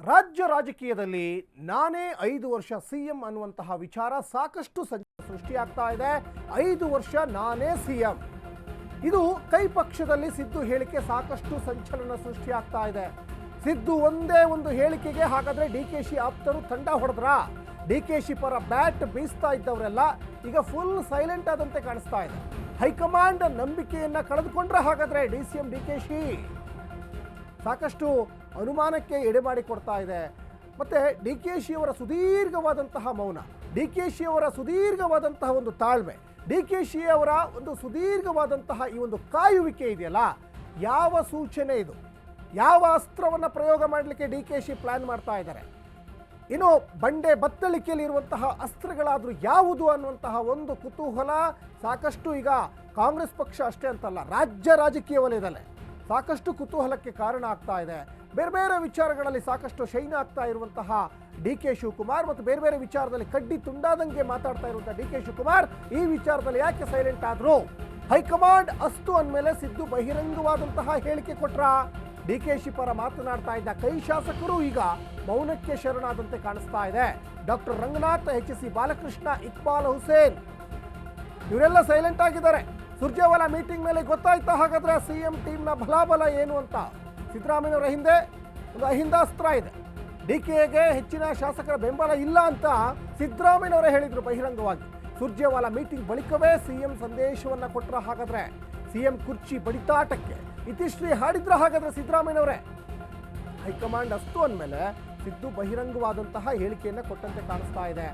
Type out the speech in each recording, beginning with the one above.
ರಾಜ್ಯ ರಾಜಕೀಯದಲ್ಲಿ ನಾನೇ 5 ವರ್ಷ ಸಿಎಂ ಅನ್ನುವಂತಹ ವಿಚಾರ ಸಾಕಷ್ಟು ಸೃಷ್ಟಿಯಾಗ್ತಾ ಇದೆ. 5 ವರ್ಷ ನಾನೇ ಸಿಎಂ, ಇದು ಕೈ ಪಕ್ಷದಲ್ಲಿ ಸಿದ್ದು ಹೇಳಿಕೆ ಸಾಕಷ್ಟು ಸಂಚಲನ ಸೃಷ್ಟಿಯಾಗ್ತಾ ಇದೆ. ಸಿದ್ದು ಒಂದೇ ಒಂದು ಹೇಳಿಕೆಗೆ ಹಾಗಾದ್ರೆ ಡಿಕೆಶಿ ಆಪ್ತರು ತಂಡ ಹೊಡೆದ್ರ? ಡಿಕೆಶಿ ಪರ ಬ್ಯಾಟ್ ಬೀಸ್ತಾ ಇದ್ದವರೆಲ್ಲ ಈಗ ಫುಲ್ ಸೈಲೆಂಟ್ ಆದಂತೆ ಕಾಣಿಸ್ತಾ ಇದೆ. ಹೈಕಮಾಂಡ್ ನಂಬಿಕೆಯನ್ನ ಕಳೆದುಕೊಂಡ್ರೆ ಹಾಗಾದ್ರೆ ಡಿಸಿಎಂ ಡಿಕೆಶಿ ಸಾಕಷ್ಟು ಅನುಮಾನಕ್ಕೆ ಎಡೆಮಾಡಿಕೊಡ್ತಾ ಇದೆ. ಮತ್ತೆ ಡಿಕೆಶಿಯವರ ಸುದೀರ್ಘವಾದಂತಹ ಮೌನ, ಡಿಕೆಶಿಯವರ ಸುದೀರ್ಘವಾದಂತಹ ಒಂದು ತಾಳ್ಮೆ, ಡಿಕೆಶಿಯವರ ಒಂದು ಸುದೀರ್ಘವಾದಂತಹ ಈ ಒಂದು ಕಾಯುವಿಕೆ ಇದೆಯಲ್ಲ, ಯಾವ ಸೂಚನೆ ಇದು? ಯಾವ ಅಸ್ತ್ರವನ್ನು ಪ್ರಯೋಗ ಮಾಡಲಿಕ್ಕೆ ಡಿಕೆಶಿ ಪ್ಲಾನ್ ಮಾಡ್ತಾ ಇದ್ದಾರೆ? ಇನ್ನು ಬಂಡೆ ಬತ್ತಳಿಕೆಯಲ್ಲಿ ಇರುವಂತಹ ಅಸ್ತ್ರಗಳಾದರೂ ಯಾವುದು ಅನ್ನುವಂತಹ ಒಂದು ಕುತೂಹಲ ಸಾಕಷ್ಟು ಈಗ ಕಾಂಗ್ರೆಸ್ ಪಕ್ಷ ಅಷ್ಟೇ ಅಂತಲ್ಲ, ರಾಜ್ಯ ರಾಜಕೀಯ ವಲಯದಲ್ಲೇ ಸಾಕಷ್ಟು ಕುತೂಹಲಕ್ಕೆ ಕಾರಣ ಆಗ್ತಾ ಇದೆ. ಬೇರೆ ಬೇರೆ ವಿಚಾರಗಳಲ್ಲಿ ಸಾಕಷ್ಟು ಶೈನ್ ಆಗ್ತಾ ಇರುವಂತಹ ಡಿ ಕೆ ಶಿವಕುಮಾರ್ ಮತ್ತು ಬೇರೆ ಬೇರೆ ವಿಚಾರದಲ್ಲಿ ಕಡ್ಡಿ ತುಂಡಾದಂಗೆ ಮಾತಾಡ್ತಾ ಇರುವಂತಹ ಡಿ ಕೆ ಶಿವಕುಮಾರ್ ಈ ವಿಚಾರದಲ್ಲಿ ಯಾಕೆ ಸೈಲೆಂಟ್ ಆದ್ರು? ಹೈಕಮಾಂಡ್ ಅಸ್ತು ಅಂದಮೇಲೆ ಸಿದ್ದು ಬಹಿರಂಗವಾದಂತಹ ಹೇಳಿಕೆ ಕೊಟ್ರ? ಡಿ ಕೆ ಶಿ ಪರ ಮಾತನಾಡ್ತಾ ಇದ್ದ ಕೈ ಶಾಸಕರು ಈಗ ಮೌನಕ್ಕೆ ಶರಣಾದಂತೆ ಕಾಣಿಸ್ತಾ ಇದೆ. ಡಾಕ್ಟರ್ ರಂಗನಾಥ್, HC ಬಾಲಕೃಷ್ಣ, ಇಕ್ಬಾಲ್ ಹುಸೇನ್ ಇವರೆಲ್ಲ ಸೈಲೆಂಟ್ ಆಗಿದ್ದಾರೆ. ಸುರ್ಜೇವಾಲಾ ಮೀಟಿಂಗ್ ಮೇಲೆ ಗೊತ್ತಾಯ್ತಾ ಹಾಗಾದ್ರೆ ಸಿಎಂ ಟೀಮ್ನ ಬಲಾಬಲ ಏನು ಅಂತ? ಸಿದ್ದರಾಮಯ್ಯನವರ ಹಿಂದೆ ಒಂದು ಅಹಿಂದಾಸ್ತ್ರ ಇದೆ. ಡಿಕೆಗೆ ಹೆಚ್ಚಿನ ಶಾಸಕರ ಬೆಂಬಲ ಇಲ್ಲ ಅಂತ ಸಿದ್ದರಾಮಯ್ಯನವರೇ ಹೇಳಿದ್ರು ಬಹಿರಂಗವಾಗಿ. ಸುರ್ಜೇವಾಲಾ ಮೀಟಿಂಗ್ ಬಳಿಕವೇ ಸಿಎಂ ಸಂದೇಶವನ್ನ ಕೊಟ್ರ ಹಾಗಾದ್ರೆ? ಸಿಎಂ ಕುರ್ಚಿ ಬಡಿತಾಟಕ್ಕೆ ಇತಿಶ್ರೀ ಹಾಡಿದ್ರ ಹಾಗಾದ್ರೆ ಸಿದ್ದರಾಮಯ್ಯನವರೇ? ಹೈಕಮಾಂಡ್ ಅಸ್ತು ಅಂದಮೇಲೆ ಸಿದ್ದು ಬಹಿರಂಗವಾದಂತಹ ಹೇಳಿಕೆಯನ್ನ ಕೊಟ್ಟಂತೆ ಕಾಣಿಸ್ತಾ ಇದೆ.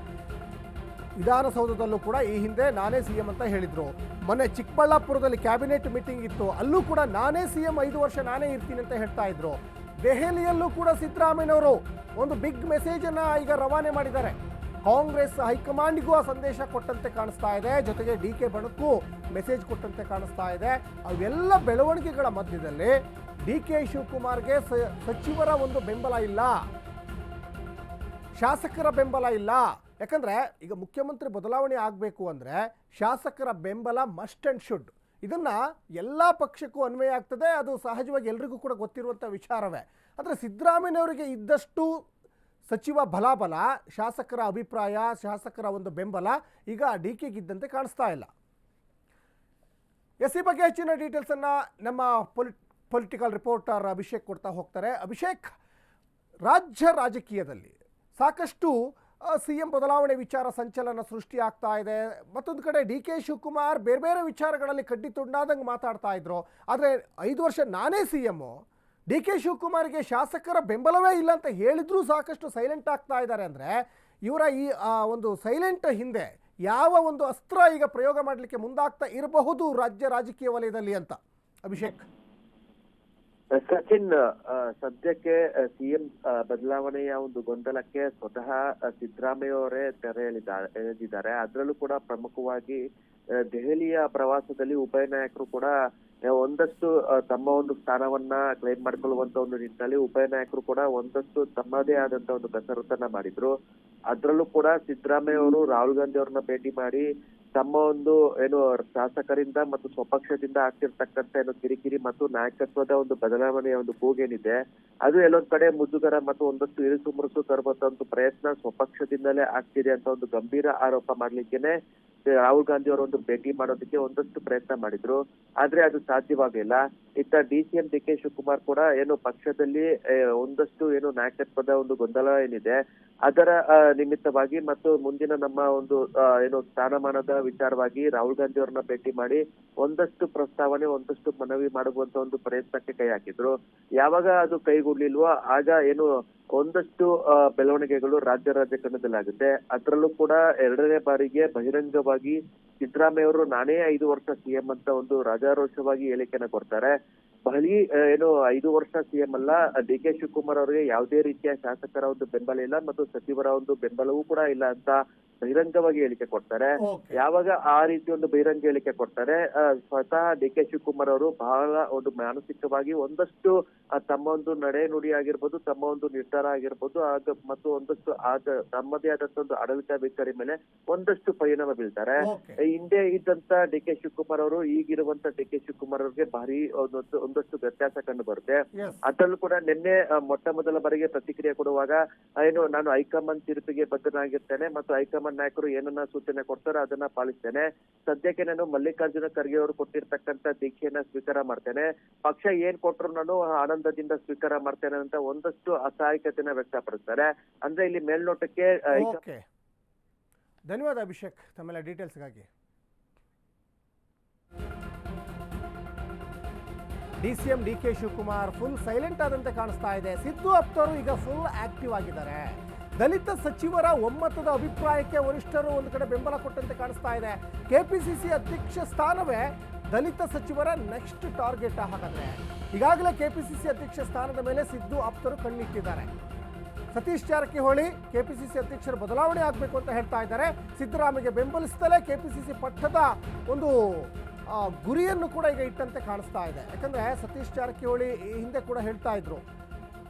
ವಿಧಾನಸೌಧದಲ್ಲೂ ಕೂಡ ಈ ಹಿಂದೆ ನಾನೇ ಸಿಎಂ ಅಂತ ಹೇಳಿದ್ರು. ಮೊನ್ನೆ ಚಿಕ್ಕಬಳ್ಳಾಪುರದಲ್ಲಿ ಕ್ಯಾಬಿನೆಟ್ ಮೀಟಿಂಗ್ ಇತ್ತು, ಅಲ್ಲೂ ಕೂಡ ನಾನೇ ಸಿಎಂ, 5 ವರ್ಷ ನಾನೇ ಇರ್ತೀನಿ ಅಂತ ಹೇಳ್ತಾ ಇದ್ರು. ದೆಹಲಿಯಲ್ಲೂ ಕೂಡ ಸಿದ್ದರಾಮಯ್ಯನವರು ಒಂದು ಬಿಗ್ ಮೆಸೇಜ್ ಅನ್ನ ಈಗ ರವಾನೆ ಮಾಡಿದ್ದಾರೆ. ಕಾಂಗ್ರೆಸ್ ಹೈಕಮಾಂಡ್ಗೂ ಆ ಸಂದೇಶ ಕೊಟ್ಟಂತೆ ಕಾಣಿಸ್ತಾ ಇದೆ, ಜೊತೆಗೆ ಡಿ ಕೆ ಬಣಕ್ಕೂ ಮೆಸೇಜ್ ಕೊಟ್ಟಂತೆ ಕಾಣಿಸ್ತಾ ಇದೆ. ಅವೆಲ್ಲ ಬೆಳವಣಿಗೆಗಳ ಮಧ್ಯದಲ್ಲಿ ಡಿ ಕೆ ಶಿವಕುಮಾರ್ಗೆ ಸಚಿವರ ಒಂದು ಬೆಂಬಲ ಇಲ್ಲ, ಶಾಸಕರ ಬೆಂಬಲ ಇಲ್ಲ. ಯಾಕಂದ್ರೆ ಈಗ ಮುಖ್ಯಮಂತ್ರಿ ಬದಲಾವಣೆ ಆಗಬೇಕು ಅಂದ್ರೆ ಶಾಸಕರ ಬೆಂಬಲ ಮಸ್ಟ್ ಅಂಡ್ ಶುಡ್. ಇದನ್ನ ಎಲ್ಲ ಪಕ್ಷಕ್ಕೂ ಅನ್ವಯ ಆಗ್ತದೆ, ಅದು ಸಹಜವಾಗಿ ಎಲ್ರಿಗೂ ಕೂಡ ಗೊತ್ತಿರುವಂಥ ವಿಚಾರವೇ. ಆದರೆ ಸಿದ್ದರಾಮಯ್ಯನವರಿಗೆ ಇದ್ದಷ್ಟು ಸಚಿವ ಬಲಾಬಲ, ಶಾಸಕರ ಅಭಿಪ್ರಾಯ, ಶಾಸಕರ ಒಂದು ಬೆಂಬಲ ಈಗ ಡಿ ಕೆಗಿದ್ದಂತೆ ಕಾಣಿಸ್ತಾ ಇಲ್ಲ. ಈ ಬಗ್ಗೆ ಹೆಚ್ಚಿನ ಡೀಟೇಲ್ಸ್ ಅನ್ನ ನಮ್ಮ ಪೊಲಿಟಿಕಲ್ ರಿಪೋರ್ಟರ್ ಅಭಿಷೇಕ್ ಕೊಡ್ತಾ ಹೋಗ್ತಾರೆ. ಅಭಿಷೇಕ್, ರಾಜ್ಯ ರಾಜಕೀಯದಲ್ಲಿ ಸಾಕಷ್ಟು ಸಿಎಂ ಬದಲಾವಣೆ ವಿಚಾರ ಸಂಚಲನ ಸೃಷ್ಟಿ ಆಗ್ತಾ ಇದೆ. ಮತ್ತೊಂದು ಕಡೆ ಡಿ ಕೆ ಶಿವಕುಮಾರ್ ಬೇರೆ ಬೇರೆ ವಿಚಾರಗಳಲ್ಲಿ ಕಡ್ಡಿ ತುಂಡಾದಂಗೆ ಮಾತಾಡ್ತಾ ಇದ್ರು. ಆದರೆ 5 ವರ್ಷ ನಾನೇ ಸಿಎಮ್ಮು, ಡಿ ಕೆ ಶಿವಕುಮಾರ್ಗೆ ಶಾಸಕರ ಬೆಂಬಲವೇ ಇಲ್ಲ ಅಂತ ಹೇಳಿದ್ರೂ ಸಾಕಷ್ಟು ಸೈಲೆಂಟ್ ಆಗ್ತಾ ಇದ್ದಾರೆ. ಅಂದರೆ ಇವರ ಈ ಒಂದು ಸೈಲೆಂಟ್ ಹಿಂದೆ ಯಾವ ಒಂದು ಅಸ್ತ್ರ ಈಗ ಪ್ರಯೋಗ ಮಾಡಲಿಕ್ಕೆ ಮುಂದಾಗ್ತಾ ಇರಬಹುದು ರಾಜ್ಯ ರಾಜಕೀಯ ವಲಯದಲ್ಲಿ ಅಂತ ಅಭಿಷೇಕ್? ಸಚಿನ್, ಸದ್ಯಕ್ಕೆ ಸಿಎಂ ಬದಲಾವಣೆಯ ಒಂದು ಗೊಂದಲಕ್ಕೆ ಸ್ವತಃ ಸಿದ್ದರಾಮಯ್ಯ ಅವರೇ ತೆರೆ ಎಳೆದಿದ್ದಾರೆ. ಅದರಲ್ಲೂ ಕೂಡ ಪ್ರಮುಖವಾಗಿ ದೆಹಲಿಯ ಪ್ರವಾಸದಲ್ಲಿ ಉಭಯ ನಾಯಕರು ಕೂಡ ಒಂದಷ್ಟು ತಮ್ಮ ಒಂದು ಸ್ಥಾನವನ್ನ ಕ್ಲೈಮ್ ಮಾಡ್ಕೊಳ್ಳುವಂತ ಒಂದು ನಿಟ್ಟಿನಲ್ಲಿ ಉಭಯ ನಾಯಕರು ಕೂಡ ಒಂದಷ್ಟು ತಮ್ಮದೇ ಆದಂತ ಒಂದು ಕಸರತ್ತನ್ನ ಮಾಡಿದ್ರು. ಅದರಲ್ಲೂ ಕೂಡ ಸಿದ್ದರಾಮಯ್ಯ ಅವರು ರಾಹುಲ್ ಗಾಂಧಿ ಅವ್ರನ್ನ ಭೇಟಿ ಮಾಡಿ ತಮ್ಮ ಒಂದು ಏನು ಶಾಸಕರಿಂದ ಮತ್ತು ಸ್ವಪಕ್ಷದಿಂದ ಆಗ್ತಿರ್ತಕ್ಕಂಥ ಏನು ಕಿರಿಕಿರಿ ಮತ್ತು ನಾಯಕತ್ವದ ಒಂದು ಬದಲಾವಣೆಯ ಒಂದು ಕೂಗೇನಿದೆ, ಅದು ಎಲ್ಲೊಂದ್ ಕಡೆ ಮುಜುಗರ ಮತ್ತು ಒಂದಷ್ಟು ಇರಿಸು ಮುರುಸು ತರುವಂತ ಒಂದು ಪ್ರಯತ್ನ ಸ್ವಪಕ್ಷದಿಂದಲೇ ಆಗ್ತಿದೆ ಅಂತ ಒಂದು ಗಂಭೀರ ಆರೋಪ ಮಾಡ್ಲಿಕ್ಕೇನೆ ರಾಹುಲ್ ಗಾಂಧಿ ಅವರು ಒಂದು ಭೇಟಿ ಮಾಡೋದಕ್ಕೆ ಒಂದಷ್ಟು ಪ್ರಯತ್ನ ಮಾಡಿದ್ರು. ಆದ್ರೆ ಅದು ಸಾಧ್ಯವಾಗಿಲ್ಲ. ಇತ್ತ ಡಿಸಿಎಂ ಡಿ ಕೆ ಶಿವಕುಮಾರ್ ಕೂಡ ಏನು ಪಕ್ಷದಲ್ಲಿ ಒಂದಷ್ಟು ಏನು ನಾಯಕತ್ವದ ಒಂದು ಗೊಂದಲ ಏನಿದೆ ಅದರ ನಿಮಿತ್ತವಾಗಿ ಮತ್ತು ಮುಂದಿನ ನಮ್ಮ ಒಂದು ಏನು ಸ್ಥಾನಮಾನದ ವಿಚಾರವಾಗಿ ರಾಹುಲ್ ಗಾಂಧಿ ಅವ್ರನ್ನ ಭೇಟಿ ಮಾಡಿ ಒಂದಷ್ಟು ಪ್ರಸ್ತಾವನೆ, ಒಂದಷ್ಟು ಮನವಿ ಮಾಡುವಂತ ಒಂದು ಪ್ರಯತ್ನಕ್ಕೆ ಕೈ ಹಾಕಿದ್ರು. ಯಾವಾಗ ಅದು ಕೈಗೂಡ್ಲಿಲ್ವೋ ಆಗ ಏನು ಒಂದಷ್ಟು ಬೆಳವಣಿಗೆಗಳು ರಾಜ್ಯ ರಾಜಕಾರಣದಲ್ಲಾಗುತ್ತೆ. ಅದರಲ್ಲೂ ಕೂಡ 2ನೇ ಬಾರಿಗೆ ಬಹಿರಂಗವಾಗಿ ಸಿದ್ದರಾಮಯ್ಯ ಅವರು ನಾನೇ 5 ವರ್ಷ ಸಿಎಂ ಅಂತ ಒಂದು ರಾಜಾರೋಷವಾಗಿ ಹೇಳಿಕೆನ ಕೊಡ್ತಾರೆ. ಏನು 5 ವರ್ಷ ಸಿಎಂ ಅಲ್ಲ, ಡಿ ಕೆ ಶಿವಕುಮಾರ್ ಅವರಿಗೆ ಯಾವುದೇ ರೀತಿಯ ಶಾಸಕರ ಒಂದು ಬೆಂಬಲ ಇಲ್ಲ ಮತ್ತು ಸಚಿವರ ಒಂದು ಬೆಂಬಲವೂ ಕೂಡ ಇಲ್ಲ ಅಂತ ಬಹಿರಂಗವಾಗಿ ಹೇಳಿಕೆ ಕೊಡ್ತಾರೆ. Okay. ಯಾವಾಗ ಆ ರೀತಿ ಒಂದು ಬಹಿರಂಗ ಹೇಳಿಕೆ ಕೊಡ್ತಾರೆ, ಸ್ವತಃ ಡಿ ಕೆ ಶಿವಕುಮಾರ್ ಅವರು ಬಹಳ ಒಂದು ಮಾನಸಿಕವಾಗಿ ಒಂದಷ್ಟು ತಮ್ಮ ಒಂದು ನಡೆ ನುಡಿ ಆಗಿರ್ಬೋದು, ತಮ್ಮ ಒಂದು ನಿರ್ಧಾರ ಆಗಿರ್ಬೋದು, ಮತ್ತು ಒಂದಷ್ಟು ತಮ್ಮದೇ ಆದಂತ ಒಂದು ಆಡಳಿತ ವೈಖರಿ ಮೇಲೆ ಒಂದಷ್ಟು ಪರಿಣಾಮ ಬೀಳ್ತಾರೆ. ಹಿಂದೆ ಇದ್ದಂತ ಡಿ ಕೆ ಶಿವಕುಮಾರ್ ಅವರು ಈಗಿರುವಂತ ಡಿ ಕೆ ಶಿವಕುಮಾರ್ ಅವ್ರಿಗೆ ಭಾರಿ ಒಂದಷ್ಟು ವ್ಯತ್ಯಾಸ ಕಂಡು ಬರುತ್ತೆ. ಅದರಲ್ಲೂ ಕೂಡ ನಿನ್ನೆ ಮೊಟ್ಟ ಮೊದಲ ಬಾರಿಗೆ ಪ್ರತಿಕ್ರಿಯೆ ಕೊಡುವಾಗ ನಾನು ಹೈಕಮಾಂಡ್ ತೀರ್ಪಿಗೆ ಬದ್ಧನಾಗಿರ್ತೇನೆ ಮತ್ತು ಹೈಕಮಾಂಡ್ ನಾಯಕರು ಏನನ್ನ ಸೂಚನೆ ಕೊಡ್ತಾರೋ ಅದನ್ನ ಪಾಲಿಸ್ತೇನೆ. ಸದ್ಯಕ್ಕೆ ನಾನು ಮಲ್ಲಿಕಾರ್ಜುನ ಖರ್ಗೆ ಅವರು ಕೊಟ್ಟಿರ್ತಕ್ಕಂಥ ದೀಕ್ಷೆಯನ್ನ ಸ್ವೀಕಾರ ಮಾಡ್ತೇನೆ. ಪಕ್ಷ ಏನ್ ಕೊಟ್ಟರು ನಾನು ಆನಂದದಿಂದ ಸ್ವೀಕಾರ ಮಾಡ್ತೇನೆ ಅಂತ ಒಂದಷ್ಟು ಅಸಹಾಯಕತೆನ ವ್ಯಕ್ತಪಡಿಸ್ತಾರೆ. ಅಂದ್ರೆ ಇಲ್ಲಿ ಮೇಲ್ನೋಟಕ್ಕೆ ಧನ್ಯವಾದ ಅಭಿಷೇಕ್ ತಮ್ಮೆಲ್ಲ ಡೀಟೇಲ್ಸ್ಗಾಗಿ. DCM D K Shivakumar full silent ಆದಂತೆ ಕಾಣಿಸ್ತಾ ಇದೆ. ಸಿದ್ದು ಅಪ್ತವರು ಈಗ ಫುಲ್ ಆಕ್ಟಿವ್ ಆಗಿದ್ದಾರೆ. ದಲಿತ ಸಚಿವರ ಒಮ್ಮತದ ಅಭಿಪ್ರಾಯಕ್ಕೆ ವರಿಷ್ಠರು ಒಂದು ಕಡೆ ಬೆಂಬಲ ಕೊಟ್ಟಂತೆ ಕಾಣಿಸ್ತಾ ಇದೆ. ಕೆಪಿಸಿಸಿ ಅಧ್ಯಕ್ಷ ಸ್ಥಾನವೇ ದಲಿತ ಸಚಿವರ ನೆಕ್ಸ್ಟ್ ಟಾರ್ಗೆಟ್. ಹಾಗಾದ್ರೆ ಈಗಾಗಲೇ ಕೆಪಿಸಿಸಿ ಅಧ್ಯಕ್ಷ ಸ್ಥಾನದ ಮೇಲೆ ಸಿದ್ದು ಅಪ್ತರು ಕಣ್ಣಿಟ್ಟಿದ್ದಾರೆ. ಸತೀಶ್ ಜಾರಕಿಹೊಳಿ ಕೆಪಿಸಿಸಿ ಅಧ್ಯಕ್ಷರ ಬದಲಾವಣೆ ಆಗಬೇಕು ಅಂತ ಹೇಳ್ತಾ ಇದ್ದಾರೆ. ಸಿದ್ದರಾಮಯ್ಯಗೆ ಬೆಂಬಲಿಸುತ್ತಲೇ ಕೆಪಿಸಿಸಿ ಪಟ್ಟದ ಒಂದು ಗುರಿಯನ್ನು ಕೂಡ ಈಗ ಇಟ್ಟಂತೆ ಕಾಣಿಸ್ತಾ ಇದೆ. ಯಾಕಂದ್ರೆ ಸತೀಶ್ ಜಾರಕಿಹೊಳಿ ಹಿಂದೆ ಕೂಡ ಹೇಳ್ತಾ ಇದ್ರು,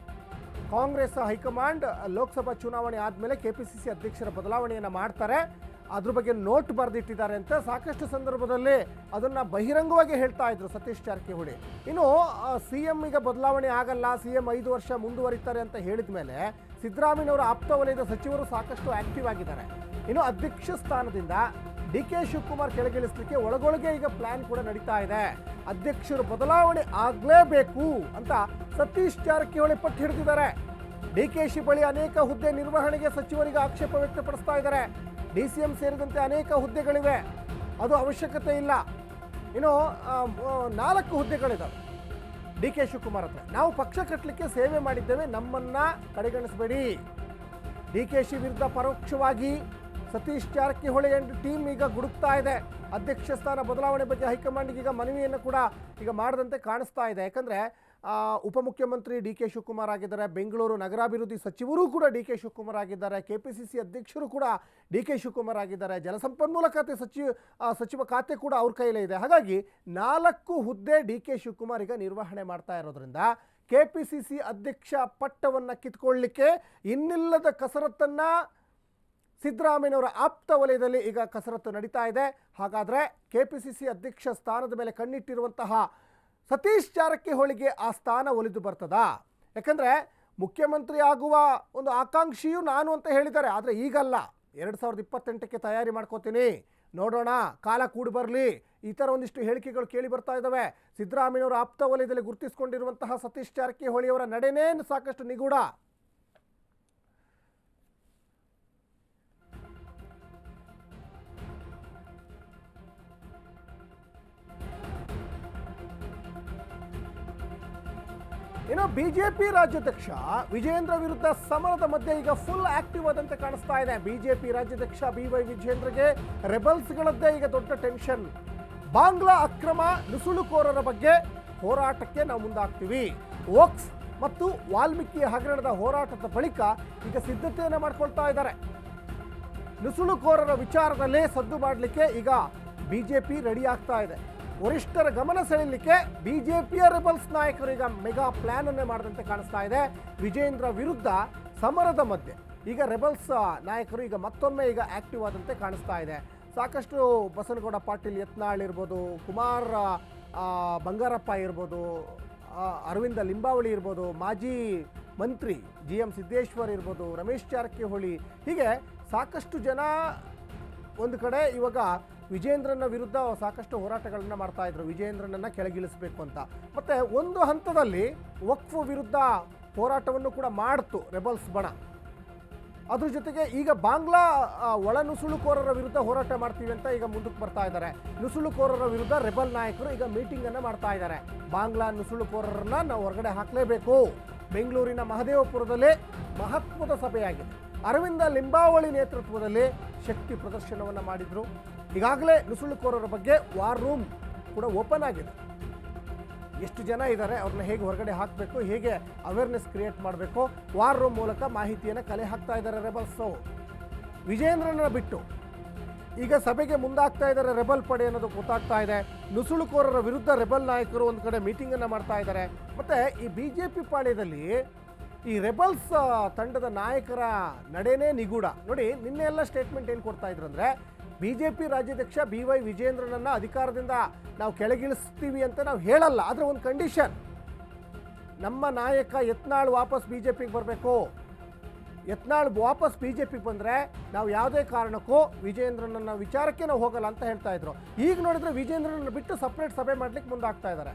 ಕಾಂಗ್ರೆಸ್ ಹೈಕಮಾಂಡ್ ಲೋಕಸಭಾ ಚುನಾವಣೆ ಆದಮೇಲೆ ಕೆಪಿಸಿಸಿ ಅಧ್ಯಕ್ಷರ ಬದಲಾವಣೆಯನ್ನು ಮಾಡ್ತಾರೆ, ಅದ್ರ ಬಗ್ಗೆ ನೋಟ್ ಬರೆದಿಟ್ಟಿದ್ದಾರೆ ಅಂತ ಸಾಕಷ್ಟು ಸಂದರ್ಭದಲ್ಲಿ ಅದನ್ನು ಬಹಿರಂಗವಾಗಿ ಹೇಳ್ತಾ ಇದ್ರು ಸತೀಶ್ ಜಾರಕಿಹೊಳಿ. ಇನ್ನು CM ಈಗ ಬದಲಾವಣೆ ಆಗಲ್ಲ, CM 5 ವರ್ಷ ಮುಂದುವರಿತಾರೆ ಅಂತ ಹೇಳಿದ ಮೇಲೆ ಸಿದ್ದರಾಮಯ್ಯನವರ ಆಪ್ತ ವಲಯದ ಸಚಿವರು ಸಾಕಷ್ಟು ಆಕ್ಟಿವ್ ಆಗಿದ್ದಾರೆ. ಇನ್ನು ಅಧ್ಯಕ್ಷ ಸ್ಥಾನದಿಂದ ಡಿ ಕೆ ಶಿವಕುಮಾರ್ ಕೆಳಗಿಳಿಸಲಿಕ್ಕೆ ಒಳಗೊಳಗೆ ಈಗ ಪ್ಲಾನ್ ಕೂಡ ನಡೀತಾ ಇದೆ. ಅಧ್ಯಕ್ಷರು ಬದಲಾವಣೆ ಆಗಲೇಬೇಕು ಅಂತ ಸತೀಶ್ ಜಾರಕಿಹೊಳಿ ಪಟ್ಟು ಹಿಡಿದಿದ್ದಾರೆ. DKಶಿ ಬಳಿ ಅನೇಕ ಹುದ್ದೆ ನಿರ್ವಹಣೆಗೆ ಸಚಿವರಿಗೆ ಆಕ್ಷೇಪ ವ್ಯಕ್ತಪಡಿಸ್ತಾ ಇದ್ದಾರೆ. DCM ಸೇರಿದಂತೆ ಅನೇಕ ಹುದ್ದೆಗಳಿವೆ, ಅದು ಅವಶ್ಯಕತೆ ಇಲ್ಲ. ಇನ್ನು 4 ಹುದ್ದೆಗಳಿದ್ದಾವೆ ಡಿ ಕೆ ಶಿವಕುಮಾರ್ ಹತ್ರ. ನಾವು ಪಕ್ಷ ಕಟ್ಟಲಿಕ್ಕೆ ಸೇವೆ ಮಾಡಿದ್ದೇವೆ, ನಮ್ಮನ್ನ ಕಡೆಗಣಿಸಬೇಡಿ. DKಶಿ ವಿರುದ್ಧ ಪರೋಕ್ಷವಾಗಿ ಸತೀಶ್ ಜಾರಕಿಹೊಳಿ ಅಂಡ್ ಟೀಮ್ ಈಗ ಗುಡುಕ್ತಾ ಇದೆ. ಅಧ್ಯಕ್ಷ ಸ್ಥಾನ ಬದಲಾವಣೆ ಬಗ್ಗೆ ಹೈಕಮಾಂಡ್ಗೆ ಈಗ ಮನವಿಯನ್ನು ಕೂಡ ಈಗ ಮಾಡದಂತೆ ಕಾಣಿಸ್ತಾ ಇದೆ. ಯಾಕಂದರೆ ಉಪಮುಖ್ಯಮಂತ್ರಿ ಡಿ ಕೆ ಶಿವಕುಮಾರ್ ಆಗಿದ್ದಾರೆ, ಬೆಂಗಳೂರು ನಗರಾಭಿವೃದ್ಧಿ ಸಚಿವರು ಕೂಡ ಡಿ ಕೆ ಶಿವಕುಮಾರ್ ಆಗಿದ್ದಾರೆ, ಕೆಪಿಸಿಸಿ ಅಧ್ಯಕ್ಷರು ಕೂಡ ಡಿ ಕೆ ಶಿವಕುಮಾರ್ ಆಗಿದ್ದಾರೆ, ಜಲಸಂಪನ್ಮೂಲ ಖಾತೆ ಸಚಿವ ಖಾತೆ ಕೂಡ ಅವ್ರ ಕೈಲೇ ಇದೆ. ಹಾಗಾಗಿ 4 ಹುದ್ದೆ ಡಿ ಕೆ ಶಿವಕುಮಾರ್ ಈಗ ನಿರ್ವಹಣೆ ಮಾಡ್ತಾ ಇರೋದ್ರಿಂದ ಕೆಪಿಸಿಸಿ ಅಧ್ಯಕ್ಷ ಪಟ್ಟವನ್ನು ಕಿತ್ಕೊಳ್ಳಲಿಕ್ಕೆ ಇನ್ನಿಲ್ಲದ ಕಸರತ್ತನ್ನು ಸಿದ್ದರಾಮಯ್ಯನವರ ಆಪ್ತ ವಲಯದಲ್ಲಿ ಈಗ ಕಸರತ್ತು ನಡೀತಾ ಇದೆ. ಹಾಗಾದರೆ ಕೆಪಿಸಿಸಿ ಅಧ್ಯಕ್ಷ ಸ್ಥಾನದ ಮೇಲೆ ಕಣ್ಣಿಟ್ಟಿರುವಂತಹ ಸತೀಶ್ ಜಾರಕಿಹೊಳಿಗೆ ಆ ಸ್ಥಾನ ಒಲಿದು ಬರ್ತದಾ? ಯಾಕಂದರೆ ಮುಖ್ಯಮಂತ್ರಿ ಆಗುವ ಒಂದು ಆಕಾಂಕ್ಷಿಯು ನಾನು ಅಂತ ಹೇಳಿದ್ದಾರೆ. ಆದರೆ ಈಗಲ್ಲ, 2028ಕ್ಕೆ ತಯಾರಿ ಮಾಡ್ಕೋತೀನಿ, ನೋಡೋಣ, ಕಾಲ ಕೂಡಿ ಬರಲಿ, ಈ ಥರ ಒಂದಿಷ್ಟು ಹೇಳಿಕೆಗಳು ಕೇಳಿ ಬರ್ತಾ ಇದ್ದಾವೆ. ಸಿದ್ದರಾಮಯ್ಯನವರ ಆಪ್ತ ವಲಯದಲ್ಲಿ ಗುರುತಿಸಿಕೊಂಡಿರುವಂತಹ ಸತೀಶ್ ಜಾರಕಿಹೊಳಿಯವರ ನಡೆನೇ ಸಾಕಷ್ಟು ನಿಗೂಢ. ಇನ್ನು ಬಿಜೆಪಿ ರಾಜ್ಯಾಧ್ಯಕ್ಷ ವಿಜೇಂದ್ರ ವಿರುದ್ಧ ಸಮರದ ಮಧ್ಯೆ ಈಗ ಫುಲ್ ಆಕ್ಟಿವ್ ಆದಂತೆ ಕಾಣಿಸ್ತಾ ಇದೆ. ಬಿಜೆಪಿ ರಾಜ್ಯಾಧ್ಯಕ್ಷ BY ವಿಜೇಂದ್ರಗೆ ರೆಬಲ್ಸ್ಗಳದ್ದೇ ಈಗ ದೊಡ್ಡ ಟೆನ್ಷನ್. ಬಾಂಗ್ಲಾ ಅಕ್ರಮ ನುಸುಳುಕೋರರ ಬಗ್ಗೆ ಹೋರಾಟಕ್ಕೆ ನಾವು ಮುಂದಾಗ್ತೀವಿ. ವಕ್ಫ್ ಮತ್ತು ವಾಲ್ಮೀಕಿ ಹಗರಣದ ಹೋರಾಟದ ಬಳಿಕ ಈಗ ಸಿದ್ಧತೆಯನ್ನು ಮಾಡ್ಕೊಳ್ತಾ ಇದ್ದಾರೆ. ನುಸುಳುಕೋರರ ವಿಚಾರದಲ್ಲಿ ಸದ್ದು ಮಾಡಲಿಕ್ಕೆ ಈಗ ಬಿಜೆಪಿ ರೆಡಿ ಆಗ್ತಾ ಇದೆ. ವರಿಷ್ಠರ ಗಮನ ಸೆಳೆಯಲಿಕ್ಕೆ ಬಿಜೆಪಿಯ ರೆಬಲ್ಸ್ ನಾಯಕರು ಈಗ ಮೆಗಾ ಪ್ಲಾನ್ ಅನ್ನೇ ಮಾಡಿದಂತೆ ಕಾಣಿಸ್ತಾ ಇದೆ. ವಿಜೇಂದ್ರ ವಿರುದ್ಧ ಸಮರದ ಮಧ್ಯೆ ಈಗ ರೆಬಲ್ಸ್ ನಾಯಕರು ಈಗ ಮತ್ತೊಮ್ಮೆ ಈಗ ಆಕ್ಟಿವ್ ಆದಂತೆ ಕಾಣಿಸ್ತಾ ಇದೆ. ಸಾಕಷ್ಟು ಬಸನಗೌಡ ಪಾಟೀಲ್ ಯತ್ನಾಳ್ ಇರ್ಬೋದು, ಕುಮಾರ್ ಬಂಗಾರಪ್ಪ ಇರ್ಬೋದು, ಅರವಿಂದ ಲಿಂಬಾವಳಿ ಇರ್ಬೋದು, ಮಾಜಿ ಮಂತ್ರಿ GM ಸಿದ್ದೇಶ್ವರ್ ಇರ್ಬೋದು, ರಮೇಶ್ ಜಾರಕಿಹೊಳಿ, ಹೀಗೆ ಸಾಕಷ್ಟು ಜನ ಒಂದು ಕಡೆ ಇವಾಗ ವಿಜೇಂದ್ರನ ವಿರುದ್ಧ ಸಾಕಷ್ಟು ಹೋರಾಟಗಳನ್ನು ಮಾಡ್ತಾ ಇದ್ರು, ವಿಜೇಂದ್ರನನ್ನು ಕೆಳಗಿಳಿಸಬೇಕು ಅಂತ. ಮತ್ತು ಒಂದು ಹಂತದಲ್ಲಿ ವಕ್ಫ್ ವಿರುದ್ಧ ಹೋರಾಟವನ್ನು ಕೂಡ ಮಾಡ್ತು ರೆಬಲ್ಸ್ ಬಣ. ಅದ್ರ ಜೊತೆಗೆ ಈಗ ಬಾಂಗ್ಲಾ ಒಳ ನುಸುಳುಕೋರರ ವಿರುದ್ಧ ಹೋರಾಟ ಮಾಡ್ತೀವಿ ಅಂತ ಈಗ ಮುಂದಕ್ಕೆ ಬರ್ತಾ ಇದ್ದಾರೆ. ನುಸುಳುಕೋರರ ವಿರುದ್ಧ ರೆಬಲ್ ನಾಯಕರು ಈಗ ಮೀಟಿಂಗನ್ನು ಮಾಡ್ತಾ ಇದ್ದಾರೆ. ಬಾಂಗ್ಲಾ ನುಸುಳುಕೋರರನ್ನ ನಾವು ಹೊರಗಡೆ ಹಾಕಲೇಬೇಕು. ಬೆಂಗಳೂರಿನ ಮಹದೇವಪುರದಲ್ಲಿ ಮಹತ್ವದ ಸಭೆಯಾಗಿದೆ. ಅರವಿಂದ ಲಿಂಬಾವಳಿ ನೇತೃತ್ವದಲ್ಲಿ ಶಕ್ತಿ ಪ್ರದರ್ಶನವನ್ನು ಮಾಡಿದರು. ಈಗಾಗಲೇ ನುಸುಳುಕೋರರ ಬಗ್ಗೆ ವಾರ್ ರೂಮ್ ಕೂಡ ಓಪನ್ ಆಗಿದೆ. ಎಷ್ಟು ಜನ ಇದ್ದಾರೆ, ಅವ್ರನ್ನ ಹೇಗೆ ಹೊರಗಡೆ ಹಾಕಬೇಕು, ಹೇಗೆ ಅವೇರ್ನೆಸ್ ಕ್ರಿಯೇಟ್ ಮಾಡಬೇಕು, ವಾರ್ ರೂಮ್ ಮೂಲಕ ಮಾಹಿತಿಯನ್ನು ಕಲೆ ಹಾಕ್ತಾ ಇದ್ದಾರೆ ರೆಬಲ್ಸು. ವಿಜೇಂದ್ರನ ಬಿಟ್ಟು ಈಗ ಸಭೆಗೆ ಮುಂದಾಗ್ತಾ ಇದ್ದಾರೆ ರೆಬಲ್ ಪಡೆ ಅನ್ನೋದು ಗೊತ್ತಾಗ್ತಾ ಇದೆ. ನುಸುಳುಕೋರರ ವಿರುದ್ಧ ರೆಬಲ್ ನಾಯಕರು ಒಂದು ಕಡೆ ಮೀಟಿಂಗನ್ನು ಮಾಡ್ತಾ ಇದ್ದಾರೆ. ಮತ್ತು ಈ BJP ಪಾಳ್ಯದಲ್ಲಿ ಈ ರೆಬಲ್ಸ್ ತಂಡದ ನಾಯಕರ ನಡೆನೇ ನಿಗೂಢ. ನೋಡಿ, ನಿನ್ನೆ ಎಲ್ಲ ಸ್ಟೇಟ್ಮೆಂಟ್ ಏನು ಕೊಡ್ತಾ ಇದ್ರು ಅಂದರೆ BJP ರಾಜ್ಯಾಧ್ಯಕ್ಷ BY ವಿಜೇಂದ್ರನನ್ನು ಅಧಿಕಾರದಿಂದ ನಾವು ಕೆಳಗಿಳಿಸ್ತೀವಿ ಅಂತ ನಾವು ಹೇಳಲ್ಲ, ಆದರೆ ಒಂದು ಕಂಡೀಷನ್, ನಮ್ಮ ನಾಯಕ ಯತ್ನಾಳ್ ವಾಪಸ್ BJPಗೆ ಬರಬೇಕು. ಯತ್ನಾಳ್ ವಾಪಸ್ BJPಗೆ ಬಂದರೆ ನಾವು ಯಾವುದೇ ಕಾರಣಕ್ಕೂ ವಿಜೇಂದ್ರನ ವಿಚಾರಕ್ಕೆ ನಾವು ಹೋಗಲ್ಲ ಅಂತ ಹೇಳ್ತಾ ಇದ್ರು. ಈಗ ನೋಡಿದ್ರೆ ವಿಜೇಂದ್ರನ ಬಿಟ್ಟು ಸಪ್ರೇಟ್ ಸಭೆ ಮಾಡ್ಲಿಕ್ಕೆ ಮುಂದಾಗ್ತಾ ಇದ್ದಾರೆ.